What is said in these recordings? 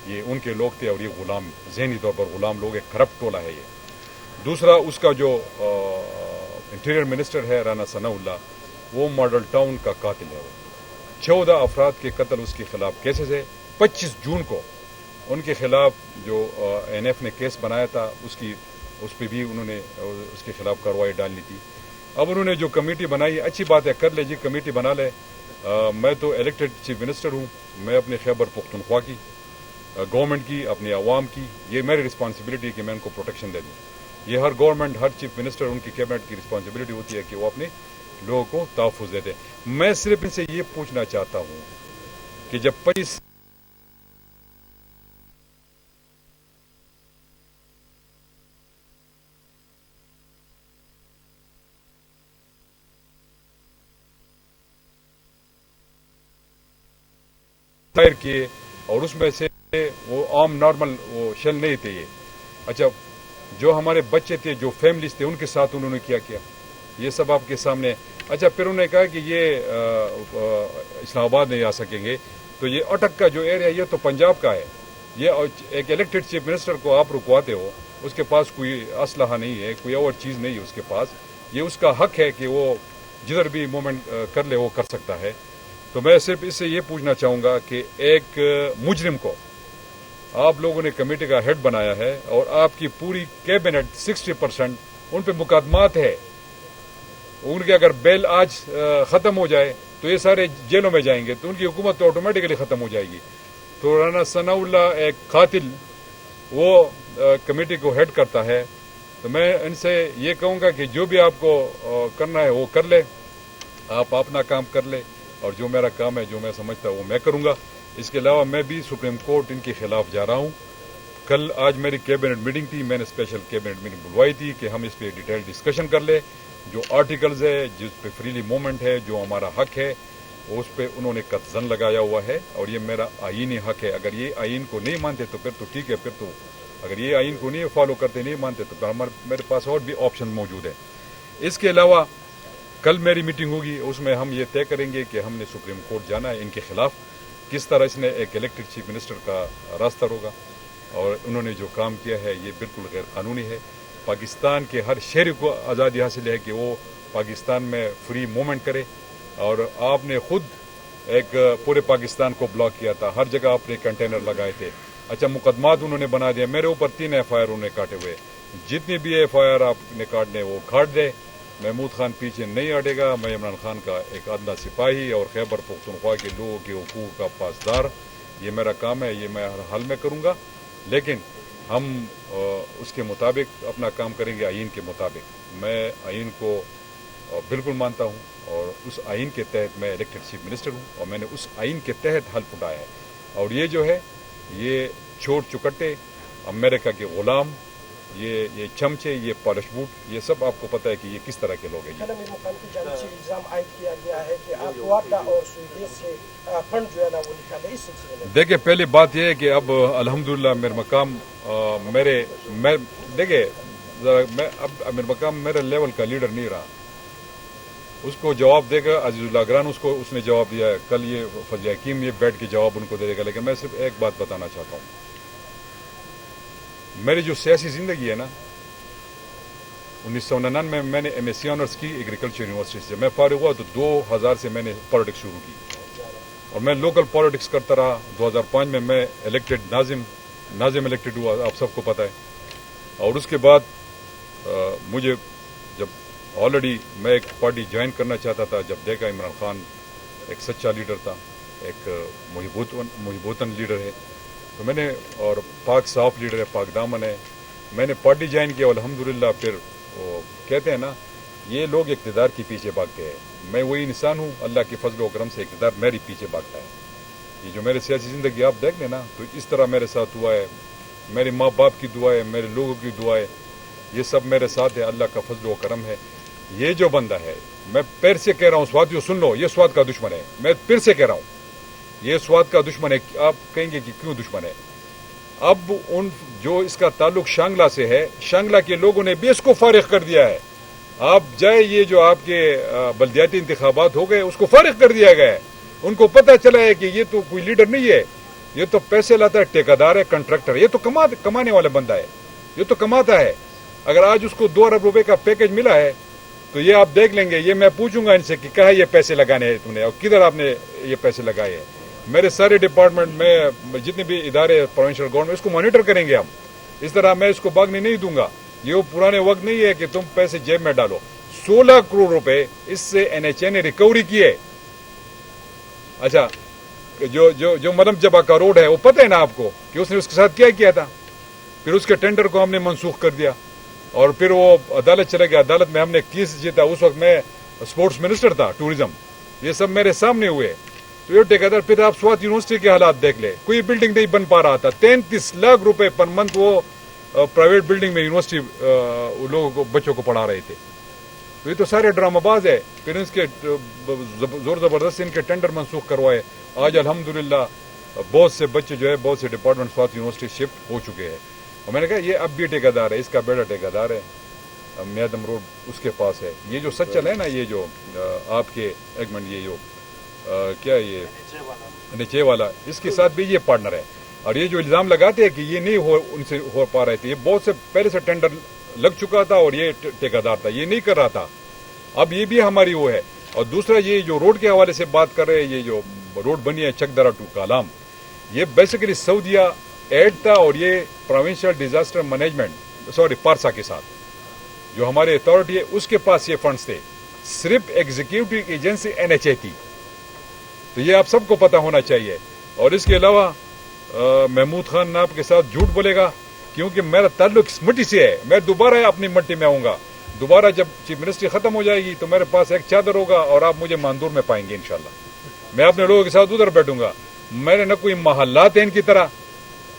یہ ان کے لوگ تھے اور یہ غلام ذہنی طور پر غلام لوگ، ایک کرپٹ ٹولہ ہے یہ. دوسرا اس کا جو انٹیریئر منسٹر ہے رانا ثناء اللہ، وہ ماڈل ٹاؤن کا قاتل ہے. وہ 14 افراد کے قتل اس کے خلاف کیسز ہے. 25 جون کو ان کے خلاف جو این ایف نے کیس بنایا تھا اس پہ بھی انہوں نے اس کے خلاف کارروائی ڈالنی تھی. اب انہوں نے جو کمیٹی بنائی، اچھی بات ہے، کر لے جی، کمیٹی بنا لے. میں تو الیکٹڈ چیف منسٹر ہوں، میں اپنے خیبر پختونخوا کی گورنمنٹ کی، اپنے عوام کی، یہ میری رسپانسبلٹی ہے کہ میں ان کو پروٹیکشن دے دوں. یہ ہر گورنمنٹ، ہر چیف منسٹر، ان کی کیبنٹ کی رسپانسبلٹی ہوتی ہے کہ وہ اپنے لوگوں کو تحفظ دے دیں. میں صرف ان سے یہ پوچھنا چاہتا ہوں کہ جب 25 کیے اور اس میں سے وہ عام نارمل وہ شیل نہیں تھے یہ. اچھا، جو ہمارے بچے تھے، جو فیملیز تھے، ان کے ساتھ انہوں نے کیا یہ سب آپ کے سامنے. اچھا، پھر انہوں نے کہا کہ یہ اسلام آباد نہیں آ سکیں گے. تو یہ اٹک کا جو ایریا، یہ تو پنجاب کا ہے. یہ ایک الیکٹڈ چیف منسٹر کو آپ رکواتے ہو، اس کے پاس کوئی اسلحہ نہیں ہے، کوئی اور چیز نہیں ہے اس کے پاس. یہ اس کا حق ہے کہ وہ جدھر بھی موومنٹ کر لے وہ کر سکتا ہے. تو میں صرف اس سے یہ پوچھنا چاہوں گا کہ ایک مجرم کو آپ لوگوں نے کمیٹی کا ہیڈ بنایا ہے اور آپ کی پوری کیبنٹ 60% ان پہ مقدمات ہے. ان کے اگر بیل آج ختم ہو جائے تو یہ سارے جیلوں میں جائیں گے، تو ان کی حکومت تو آٹومیٹکلی ختم ہو جائے گی. تو رانا ثناء اللہ ایک قاتل، وہ کمیٹی کو ہیڈ کرتا ہے. تو میں ان سے یہ کہوں گا کہ جو بھی آپ کو کرنا ہے وہ کر لے، آپ اپنا کام کر لے، اور جو میرا کام ہے، جو میں سمجھتا ہوں وہ میں کروں گا. اس کے علاوہ میں بھی سپریم کورٹ ان کے خلاف جا رہا ہوں. آج میری کیبنٹ میٹنگ تھی، میں نے اسپیشل کیبنٹ میٹنگ بلوائی تھی کہ ہم اس پہ ڈیٹیل ڈسکشن کر لیں. جو آرٹیکلز ہے، جس پہ فریلی موومنٹ ہے، جو ہمارا حق ہے، اس پہ انہوں نے قطعاً لگایا ہوا ہے اور یہ میرا آئینی حق ہے. اگر یہ آئین کو نہیں مانتے تو پھر تو ٹھیک ہے، پھر تو اگر یہ آئین کو نہیں فالو کرتے، نہیں مانتے، تو پھر میرے پاس اور بھی آپشن موجود ہے. اس کے علاوہ کل میری میٹنگ ہوگی، اس میں ہم یہ طے کریں گے کہ ہم نے سپریم کورٹ جانا ہے ان کے خلاف. کس طرح اس نے ایک الیکٹڈ چیف منسٹر کا راستہ روکا اور انہوں نے جو کام کیا ہے یہ بالکل غیر قانونی ہے. پاکستان کے ہر شہری کو آزادی حاصل ہے کہ وہ پاکستان میں فری موومنٹ کرے، اور آپ نے خود ایک پورے پاکستان کو بلاک کیا تھا، ہر جگہ آپ نے کنٹینر لگائے تھے. اچھا، مقدمات انہوں نے بنا دیا، میرے اوپر 3 FIR انہوں نے کاٹے ہوئے. جتنی بھی FIR آپ نے کاٹنے وہ کاٹ دے. محمود خان پیچھے نہیں ہٹے گا. میں عمران خان کا ایک ادنیٰ سپاہی اور خیبر پختونخوا کے لوگوں کے حقوق کا پاسدار. یہ میرا کام ہے، یہ میں ہر حال میں کروں گا، لیکن ہم اس کے مطابق اپنا کام کریں گے، آئین کے مطابق. میں آئین کو بالکل مانتا ہوں اور اس آئین کے تحت میں الیکٹڈ چیف منسٹر ہوں اور میں نے اس آئین کے تحت حلف اٹھایا ہے. اور یہ جو ہے، یہ چھوٹ چکٹے، امریکہ کے غلام، یہ چمچے، یہ پالش بوٹ، یہ سب آپ کو پتہ ہے کہ یہ کس طرح کے لوگ ہیں. امیر مقام کی جانب سے الزام عائد کیا گیا ہے کہ آپ واٹا اور سویڈن سے فنڈ جو ہے نا وہ نکالے. اس سلسلے میں دیکھیں، پہلی بات یہ ہے کہ اب الحمدللہ امیر مقام دیکھیں میں اب امیر مقام میرے لیول کا لیڈر نہیں رہا. اس کو جواب دے گا عزیز اللہ گران، اس نے جواب دیا ہے. کل یہ فضل حکیم یہ بیٹھ کے جواب ان کو دے گا. لیکن میں صرف ایک بات بتانا چاہتا ہوں، میری جو سیاسی زندگی ہے نا، 1999 میں نے MSc آنرس کی ایگریکلچر یونیورسٹی سے. میں فارغ ہوا تو 2000 سے میں نے پالیٹکس شروع کی اور میں لوکل پالیٹکس کرتا رہا. 2005 میں الیکٹڈ ناظم الیکٹڈ ہوا، آپ سب کو پتہ ہے. اور اس کے بعد مجھے جب آلریڈی میں ایک پارٹی جوائن کرنا چاہتا تھا، جب دیکھا عمران خان ایک سچا لیڈر تھا، ایک محبوتاً لیڈر ہے، تو میں نے، اور پاک صاف لیڈر ہے، پاک دامن ہے، میں نے پارٹی جوائن کیا. الحمدللہ پھر وہ کہتے ہیں نا، یہ لوگ اقتدار کے پیچھے بھاگتے ہیں. میں وہی انسان ہوں، اللہ کے فضل و کرم سے اقتدار میرے پیچھے بھاگتا ہے. یہ جو میرے سیاسی زندگی آپ دیکھ لیں نا، تو اس طرح میرے ساتھ ہوا ہے. میرے ماں باپ کی دعا ہے، میرے لوگوں کی دعا ہے، یہ سب میرے ساتھ ہے. اللہ کا فضل و کرم ہے. یہ جو بندہ ہے، میں پیر سے کہہ رہا ہوں، سواتیوں سن لو، یہ سوات کا دشمن ہے. میں پھر سے کہہ رہا ہوں، یہ سوات کا دشمن ہے. آپ کہیں گے کہ کیوں دشمن ہے؟ اب جو اس کا تعلق شانگلہ سے ہے، شانگلہ کے لوگوں نے بھی اس کو فارغ کر دیا ہے. آپ جائے، یہ جو آپ کے بلدیاتی انتخابات ہو گئے، اس کو فارغ کر دیا گیا ہے. ان کو پتہ چلا ہے کہ یہ تو کوئی لیڈر نہیں ہے. یہ تو پیسے لاتا ہے, ٹھیکیدار ہے, کنٹریکٹر, یہ تو کمانے والا بندہ ہے, یہ تو کماتا ہے. اگر آج اس کو 2 ارب روپے کا پیکج ملا ہے تو یہ آپ دیکھ لیں گے, یہ میں پوچھوں گا ان سے کہ کہاں یہ پیسے لگانے ہیں تم نے اور کدھر آپ نے یہ پیسے لگائے ہیں. میرے سارے ڈپارٹمنٹ میں جتنے بھی ادارے پروونشل گورنمنٹ اس کو مانیٹر کریں گے ہم. اس طرح میں اس کو بھاگنے نہیں دوں گا. یہ وہ پرانے وقت نہیں ہے کہ تم پیسے جیب میں ڈالو. 16 کروڑ روپے اس سے NHA نے ریکوری کیے. اچھا, جو مدم جبا کا روڈ ہے وہ پتہ ہے نا آپ کو کہ اس نے اس کے ساتھ کیا کیا تھا. پھر اس کے ٹینڈر کو ہم نے منسوخ کر دیا اور پھر وہ عدالت چلے گیا. عدالت میں ہم نے کیس جیتا. اس وقت میں اسپورٹس منسٹر تھا, ٹورزم. یہ سب میرے سامنے ہوئے. تو یہ ٹھیکیدار, پھر آپ سوات یونیورسٹی کے حالات دیکھ لیں, کوئی بلڈنگ نہیں بن پا رہا تھا. 33 لاکھ روپے پر منتھ وہ پرائیویٹ بلڈنگ میں یونیورسٹی لوگوں کو, بچوں کو پڑھا رہے تھے. تو یہ تو سارے ڈرامہ باز ہے. پھر اس کے زور زبردستی ان کے ٹینڈر منسوخ کروائے. آج الحمدللہ بہت سے بچے جو ہے بہت سے ڈپارٹمنٹ سوات یونیورسٹی شفٹ ہو چکے ہیں. اور میں نے کہا یہ اب بھی ٹھیکیدار ہے, اس کا بیٹا ٹھیکیدار ہے, میادم روڈ اس کے پاس ہے. یہ جو سچل ہے نا, یہ جو آپ کے ایک منٹ, یہ جو کیا یہ NHA والا, اس کے ساتھ بھی یہ پارٹنر ہے. اور یہ جو الزام لگاتے ہیں کہ یہ نہیں ان سے ہو پا رہے تھے, یہ بہت سے پہلے سے ٹینڈر لگ چکا تھا اور یہ ٹھیکیدار تھا, یہ نہیں کر رہا تھا. اب یہ بھی ہماری وہ ہے. اور دوسرا یہ جو روڈ کے حوالے سے بات کر رہے ہیں, یہ جو روڈ بنی ہے چکدرا ٹو کالام, یہ بیسیکلی سعودیہ ایڈ تھا اور یہ پروونشل ڈیزاسٹر مینجمنٹ پارسا کے ساتھ جو ہماری اتھارٹی ہے اس کے پاس یہ فنڈز تھے. صرف ایگزیکٹو ایجنسی NHA تھی. تو یہ آپ سب کو پتا ہونا چاہیے. اور اس کے علاوہ محمود خان ناب کے ساتھ جھوٹ بولے گا کیونکہ میرا تعلق اس مٹی سے ہے. میں دوبارہ اپنی مٹی میں آؤں گا. دوبارہ جب چیف منسٹری ختم ہو جائے گی تو میرے پاس ایک چادر ہوگا اور آپ مجھے ماندور میں پائیں گے انشاءاللہ. میں اپنے لوگوں کے ساتھ ادھر بیٹھوں گا. میرے نہ کوئی محلات ہیں ان کی طرح,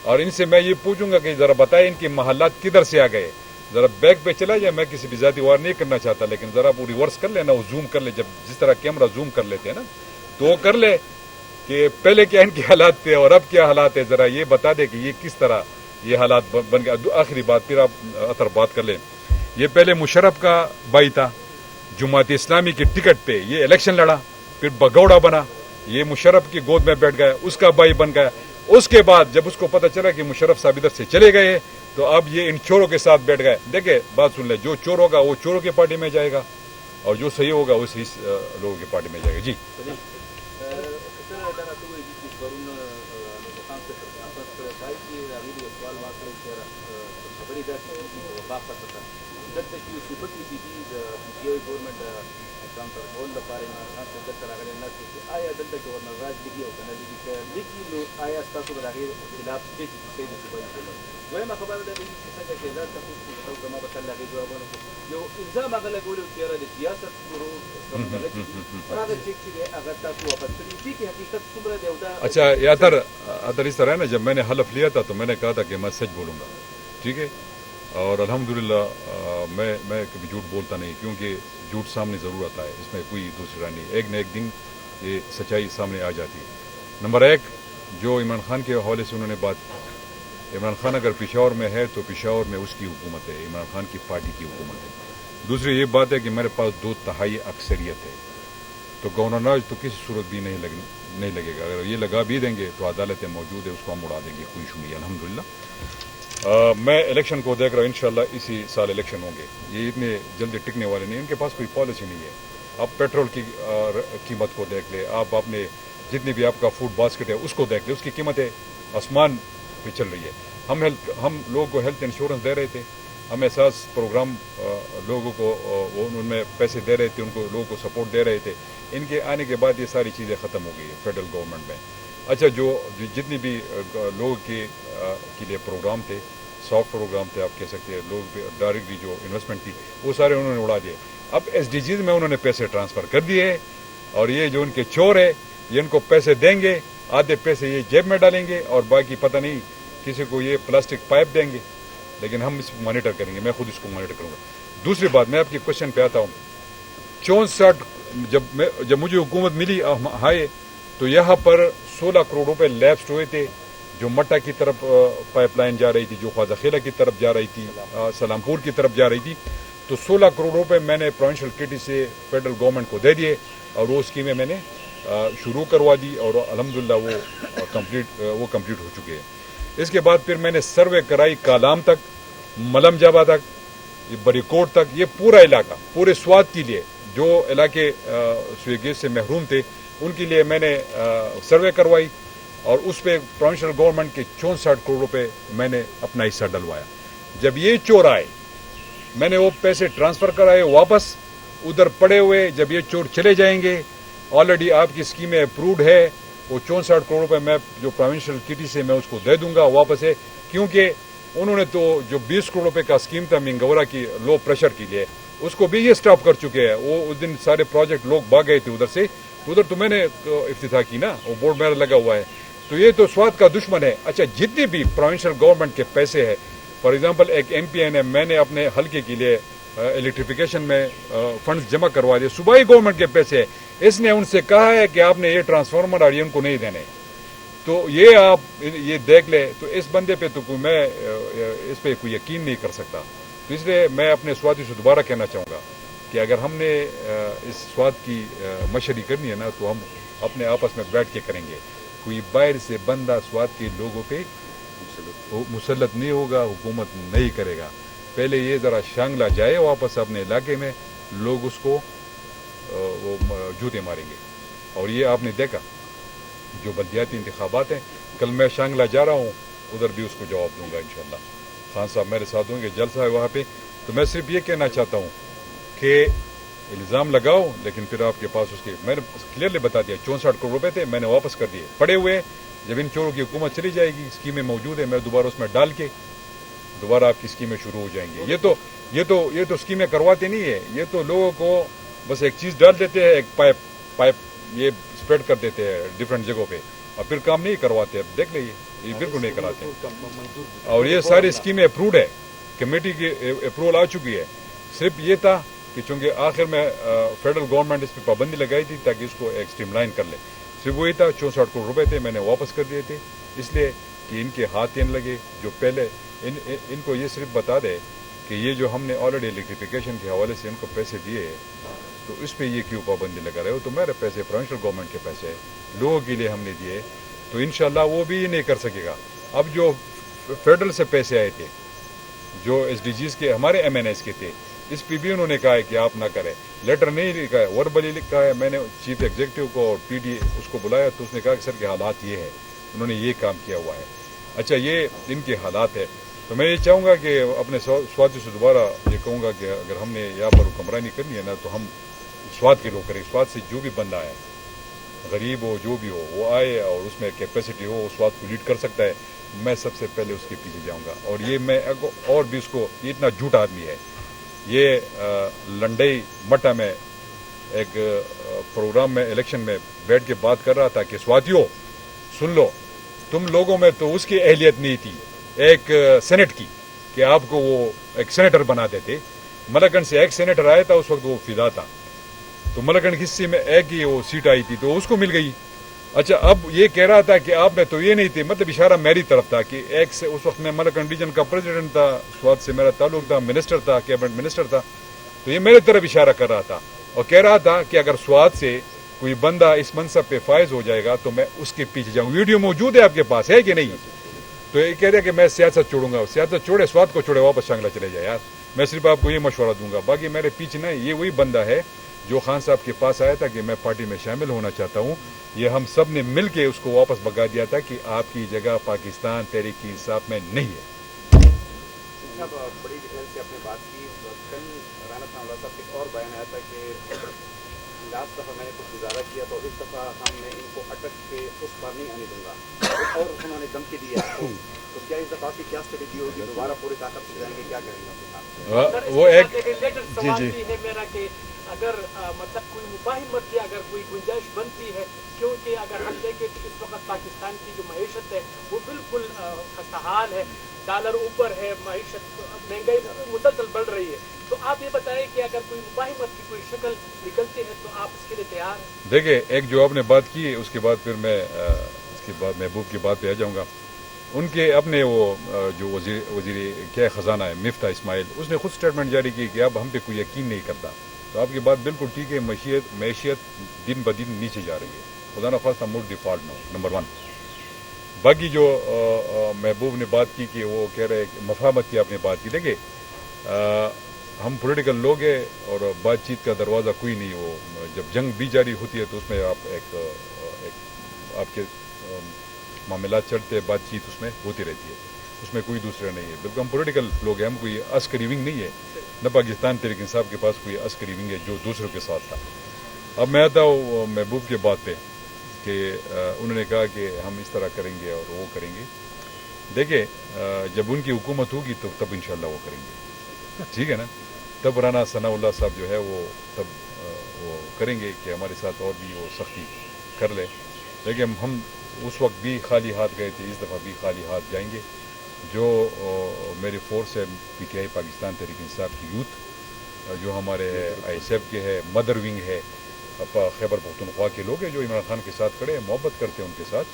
اور ان سے میں یہ پوچھوں گا کہ ذرا بتائیں ان کے محلات کدھر سے آ گئے. ذرا بیک پہ چلا جائے. میں کسی بھی ذاتی وار نہیں کرنا چاہتا, لیکن ذرا وہ ریورس کر لے نا, وہ زوم کر لے. جب جس طرح کیمرہ زوم کر لیتے ہیں نا, تو وہ کر لے کہ پہلے کیا ان کے حالات تھے اور اب کیا حالات ہے. ذرا یہ بتا دے کہ یہ کس طرح یہ حالات بن گیا. آخری بات, پھر آپ اثر بات کر لیں. یہ پہلے مشرف کا بھائی تھا, جماعت اسلامی کی ٹکٹ پہ یہ الیکشن لڑا, پھر بگوڑا بنا, یہ مشرف کی گود میں بیٹھ گیا, اس کا بھائی بن گیا. اس کے بعد جب اس کو پتہ چلا کہ مشرف صاحب ادھر سے چلے گئے تو اب یہ ان چوروں کے ساتھ بیٹھ گئے. دیکھیں بات سن لیں, جو چور ہوگا وہ چوروں کی پارٹی میں جائے گا اور جو صحیح ہوگا وہ صحیح لوگوں کی پارٹی میں جائے گا. جی اچھا, یہ اتر اس طرح ہے نا, جب میں نے حلف لیا تھا تو میں نے کہا تھا کہ میں سچ بولوں گا. ٹھیک ہے, اور الحمدللہ میں کبھی جھوٹ بولتا نہیں, کیونکہ جھوٹ سامنے ضرور آتا ہے, اس میں کوئی دوسری رائے نہیں. ایک نہ ایک دن یہ سچائی سامنے آ جاتی ہے. نمبر 1, جو عمران خان کے حوالے سے انہوں نے بات کی, عمران خان اگر پشاور میں ہے تو پشاور میں اس کی حکومت ہے, عمران خان کی پارٹی کی حکومت ہے. دوسری یہ بات ہے کہ میرے پاس 2/3 اکثریت ہے, تو گورنر تو کسی صورت بھی نہیں لگے گا. اگر یہ لگا بھی دیں گے تو عدالتیں موجود ہے, اس کو ہم اڑا دیں گے, کوئی ایشو نہیں. الحمدللہ میں الیکشن کو دیکھ رہا ہوں, انشاءاللہ اسی سال الیکشن ہوں گے. یہ اتنے جلدی ٹکنے والے نہیں, ان کے پاس کوئی پالیسی نہیں ہے. آپ پیٹرول کی قیمت کو دیکھ لیں, آپ اپنے جتنی بھی آپ کا فوڈ باسکٹ ہے اس کو دیکھ لیں, اس کی قیمتیں آسمان پہ چل رہی ہے. ہم لوگوں کو ہیلتھ انشورنس دے رہے تھے, ہم احساس پروگرام لوگوں کو ان میں پیسے دے رہے تھے, ان کو لوگوں کو سپورٹ دے رہے تھے. ان کے آنے کے بعد یہ ساری چیزیں ختم ہو گئی ہے فیڈرل گورنمنٹ میں. اچھا, جو جتنی بھی لوگوں کے لیے پروگرام تھے, سافٹ پروگرام تھے آپ کہہ سکتے ہیں, لوگ ڈائریکٹلی جو انویسٹمنٹ تھی وہ سارے انہوں نے اڑا دیے. اب SDGs میں انہوں نے پیسے ٹرانسفر کر دیے, اور یہ جو ان کے چور ہے یہ ان کو پیسے دیں گے, آدھے پیسے یہ جیب میں ڈالیں گے اور باقی پتہ نہیں کسی کو یہ پلاسٹک پائپ دیں گے. لیکن ہم اس کو مانیٹر کریں گے, میں خود اس کو مانیٹر کروں گا. دوسری بات, میں آپ کی کوشچن پہ آتا ہوں. 64 جب مجھے حکومت ملی ہائے تو یہاں پر 16 کروڑ روپے لیپسڈ ہوئے تھے, جو مٹا کی طرف پائپ لائن جا رہی تھی, جو خواجہ خیلہ کی طرف جا رہی تھی, سلام پور کی طرف جا رہی تھی. تو 16 کروڑ روپے میں نے پروونشل کٹی سے فیڈرل گورنمنٹ کو دے دیے, اور وہ اسکیمیں میں نے شروع کروا دی اور الحمدللہ وہ کمپلیٹ ہو چکے ہیں۔ اس کے بعد پھر میں نے سروے کرائی کالام تک، ملم جابا تک، یہ بریکوٹ تک، یہ پورا علاقہ پورے سوات کے لیے جو علاقے سوئے گیس سے محروم تھے ان کے لیے میں نے سروے کروائی، اور اس پہ پروونشل گورنمنٹ کے 64 کروڑ روپے میں نے اپنا حصہ ڈلوایا۔ جب یہ چور آئے میں نے وہ پیسے ٹرانسفر کرائے واپس ادھر پڑے ہوئے، جب یہ چور چلے جائیں گے آلریڈی آپ کی اسکیمیں اپروڈ ہے، وہ 64 کروڑ روپے میں جو پروونشل کٹی سے میں اس کو دے دوں گا واپس ہے، کیونکہ انہوں نے تو جو 20 کروڑ روپے کا اسکیم تھا منگورا کی لو پریشر کے لیے اس کو بھی یہ سٹاپ کر چکے ہیں۔ وہ اس دن سارے پروجیکٹ لوگ بھاگ گئے تھے ادھر سے، تو ادھر تو میں نے افتتاح کی نا، وہ بورڈ میرا لگا ہوا ہے، تو یہ تو سوات کا دشمن ہے۔ اچھا جتنے بھی پروونشل گورنمنٹ کے پیسے ہیں، فار ایگزامپل ایک ایم پی نے میں نے اپنے حلقے کے لیے الیکٹریفیکیشن میں فنڈز جمع کروا دیے، صوبائی گورنمنٹ کے پیسے، اس نے ان سے کہا ہے کہ آپ نے یہ ٹرانسفارمر اور یہ ان کو نہیں دینے، تو یہ آپ یہ دیکھ لے، تو اس بندے پہ تو کوئی میں اس پہ کوئی یقین نہیں کر سکتا۔ تو اس لیے میں اپنے سواتیوں سے دوبارہ کہنا چاہوں گا کہ اگر ہم نے اس سوات کی مشہری کرنی ہے نا تو ہم اپنے آپس میں بیٹھ کے کریں گے، کوئی باہر سے بندہ سوات کے لوگوں پہ مسلط نہیں ہوگا، حکومت نہیں کرے گا۔ پہلے یہ ذرا شانگلہ جائے واپس اپنے علاقے میں، لوگ اس کو وہ جوتے ماریں گے۔ اور یہ آپ نے دیکھا جو بلدیاتی انتخابات ہیں، کل میں شانگلہ جا رہا ہوں، ادھر بھی اس کو جواب دوں گا انشاءاللہ۔ خان صاحب میرے ساتھ ہوں گے، جلسہ ہے وہاں پہ، تو میں صرف یہ کہنا چاہتا ہوں کہ الزام لگاؤ لیکن پھر آپ کے پاس اس کے، میں نے کلیئرلی بتا دیا 64 کروڑ روپے تھے، میں نے واپس کر دیے، پڑے ہوئے، جب ان چوروں کی حکومت چلی جائے گی اسکیمیں موجود ہیں، میں دوبارہ اس میں ڈال کے دوبارہ آپ کی اسکیمیں شروع ہو جائیں گی۔ یہ تو اسکیمیں کرواتے نہیں ہے، یہ تو لوگوں کو بس ایک چیز ڈال دیتے ہیں، ایک پائپ یہ اسپریڈ کر دیتے ہیں ڈفرینٹ جگہوں پہ، اور پھر کام نہیں کرواتے۔ اب دیکھ لیجیے یہ بالکل نہیں کراتے، اور یہ ساری اسکیمیں اپروڈ ہے، کمیٹی کی اپروول آ چکی ہے۔ صرف یہ تھا کہ چونکہ آخر میں فیڈرل گورنمنٹ اس پہ پابندی لگائی تھی تاکہ اس کو ایک اسٹریم لائن کر لے، صرف وہی تھا۔ 64 کروڑ روپے تھے، میں نے واپس کر دیے تھے، اس لیے کہ ان کے ہاتھ ان لگے جو پہلے ان کو یہ صرف بتا دے کہ یہ جو ہم نے آلریڈی الیکٹریفیکیشن کے حوالے سے ان کو پیسے دیے ہیں تو اس پہ یہ کیوں پابندی لگا رہے ہو؟ تو میرے پیسے پروونشل گورنمنٹ کے پیسے لوگوں کے لیے ہم نے دیے، تو انشاءاللہ وہ بھی نہیں کر سکے گا۔ اب جو فیڈرل سے پیسے آئے تھے جو ایس ڈی جیز کے ہمارے ایم این ایس کے تھے، اس پہ بھی انہوں نے کہا ہے کہ آپ نہ کریں، لیٹر نہیں لکھا ہے، وربلی لکھا ہے۔ میں نے چیف ایگزیکٹو کو اور پی ڈی اس کو بلایا تو اس نے کہا کہ سر کے حالات یہ ہے، انہوں نے یہ کام کیا ہوا ہے۔ اچھا یہ ان کے حالات ہے، تو میں یہ چاہوں گا کہ اپنے سواتیوں سے دوبارہ یہ کہوں گا کہ اگر ہم نے یہاں پر حکمرانی کرنی ہے نا تو ہم سوات کے لوگ کریں، سوات سے جو بھی بندہ ہے، غریب ہو جو بھی ہو، وہ آئے اور اس میں کیپیسٹی ہو، اس سوات کو لیڈ کر سکتا ہے، میں سب سے پہلے اس کے پیچھے جاؤں گا۔ اور یہ میں اور بھی اس کو، یہ اتنا جھوٹا آدمی ہے، یہ لنڈئی مٹا میں ایک پروگرام میں الیکشن میں بیٹھ کے بات کر رہا تھا کہ سواتیوں سن لو، تم لوگوں میں تو اس کی اہلیت نہیں تھی ایک سینٹ کی کہ آپ کو وہ ایک سینیٹر بنا دیتے۔ ملکنڈ سے ایک سینیٹر آیا تھا، اس وقت وہ فدا تھا، تو ملکنڈ حصے میں ایک ہی وہ سیٹ آئی تھی تو اس کو مل گئی۔ اچھا اب یہ کہہ رہا تھا کہ آپ نے تو یہ نہیں تھے، مطلب اشارہ میری طرف تھا کہ ایک سے، اس وقت میں ملکنڈ ریجن کا پریزیڈنٹ تھا، سوات سے میرا تعلق تھا، منسٹر تھا، کیبنٹ منسٹر تھا، تو یہ میری طرف اشارہ کر رہا تھا اور کہہ رہا تھا کہ اگر سوات سے کوئی بندہ اس منصب پہ فائز ہو جائے گا تو میں اس کے پیچھے جاؤں۔ ویڈیو موجود ہے آپ کے پاس، ہے کہ نہیں؟ تو یہ کہہ رہے کہ میں سیاست چھوڑوں گا، سیاست چھوڑے، سوات کو چھوڑے، واپس شانگلہ چلے جائے۔ یار میں صرف آپ کو یہ مشورہ دوں گا، باقی میرے پیچھے نہیں۔ یہ وہی بندہ ہے جو خان صاحب کے پاس آیا تھا کہ میں پارٹی میں شامل ہونا چاہتا ہوں، یہ ہم سب نے مل کے اس کو واپس بگا دیا تھا کہ آپ کی جگہ پاکستان تحریک انصاف میں نہیں ہے۔ صاحب بڑی ڈیٹیل سے اپنے بات کی، کل رانا ثناء اللہ صاحب کے ایک اور بیان آیا تھا کہ لاسٹ دفعہ میں نے کچھ گزارا کیا تو اس دفعہ ہم میں ان کو اٹک کے اس پر نہیں آنے دوں گا، اور انہوں نے دھمکی دی ہے، تو کیا اس دفعہ کی کیا اسٹریٹجی ہوگی؟ دوبارہ پوری طاقت سے جائیں گے، کیا کریں گے آپ کے ساتھ؟ وہ ایک سوال بھی ہے میرا کہ اگر مطلب کوئی مفاہمت کی اگر کوئی گنجائش بنتی ہے، کیونکہ اگر ہم دیکھیں تو اس وقت پاکستان کی جو معیشت ہے وہ بالکل خستحال ہے، ڈالر اوپر ہے، معیشت مہنگائی مسلسل بڑھ رہی ہے، تو آپ یہ بتائیں کہ اگر کوئی مفاہمت کی کوئی شکل نکلتی ہے تو آپ اس کے لیے تیار ہیں؟ دیکھیں، ایک جو آپ نے بات کی اس کے بعد پھر میں اس کے بعد محبوب کی بات پہ آ جاؤں گا۔ ان کے اپنے وہ جو وزیر کیا خزانہ ہے مفتاح اسماعیل، اس نے خود سٹیٹمنٹ جاری کی کہ اب ہم پہ کوئی یقین نہیں کرتا، تو آپ کی بات بالکل ٹھیک ہے. معیشت دن بدن نیچے جا رہی ہے. خدا نخواستہ موڈ ڈیفالٹ نہ ہو, نمبر 1. باقی جو محبوب نے بات کی کہ وہ کہہ رہے مفاہمت کی آپ نے بات کی, دیکھیے ہم پولیٹیکل لوگ ہیں اور بات چیت کا دروازہ کوئی نہیں. وہ جب جنگ بھی جاری ہوتی ہے تو اس میں آپ آپ کے معاملات چڑھتے ہیں, بات چیت اس میں ہوتی رہتی ہے, اس میں کوئی دوسرا نہیں ہے. بالکل ہم پولیٹیکل لوگ ہیں, ہم کوئی عسکری ونگ نہیں ہے. نہ پاکستان تحریک انصاف کے پاس کوئی عسکری ونگ ہے جو دوسروں کے ساتھ تھا. اب میں آتا ہوں محبوب کے بات پہ کہ انہوں نے کہا کہ ہم اس طرح کریں گے اور وہ کریں گے. دیکھیں جب ان کی حکومت ہوگی تو تب انشاءاللہ وہ کریں گے, ٹھیک ہے نا. تب رانا ثناء اللہ صاحب جو ہے وہ تب وہ کریں گے کہ ہمارے ساتھ اور بھی وہ سختی کر لے. لیکن ہم اس وقت بھی خالی ہاتھ گئے تھے, اس دفعہ بھی خالی ہاتھ جائیں گے. جو میری فورس ہے P T I Pakistan Tehreek Insaf کی یوتھ, جو ہمارے ہے آئی ایس ایف کے ہے, مدر ونگ ہے, خیبر پختونخوا کے لوگ ہیں جو عمران خان کے ساتھ کھڑے ہیں, محبت کرتے ہیں ان کے ساتھ.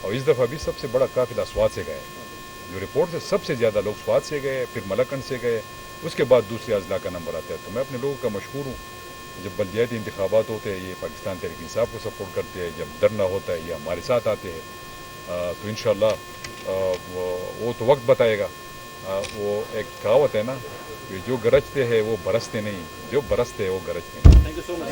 اور اس دفعہ بھی سب سے بڑا قافلہ سوات سے گئے. جو رپورٹ سے سب سے زیادہ لوگ سوات سے گئے, پھر ملکنڈ سے گئے, اس کے بعد دوسرے اضلاع کا نمبر آتا ہے. تو میں اپنے لوگوں کا مشکور ہوں. جب بلدیاتی انتخابات ہوتے ہیں یہ پاکستان تحریک انصاف کو سپورٹ کرتے ہیں, جب دھرنا ہوتا ہے یہ ہمارے ساتھ آتے ہیں. تو انشاءاللہ وہ تو وقت بتائے گا. وہ ایک کہاوت ہے نا کہ جو گرجتے ہیں وہ برستے نہیں, جو برستے ہیں وہ گرجتے نہیں. Thank you so much.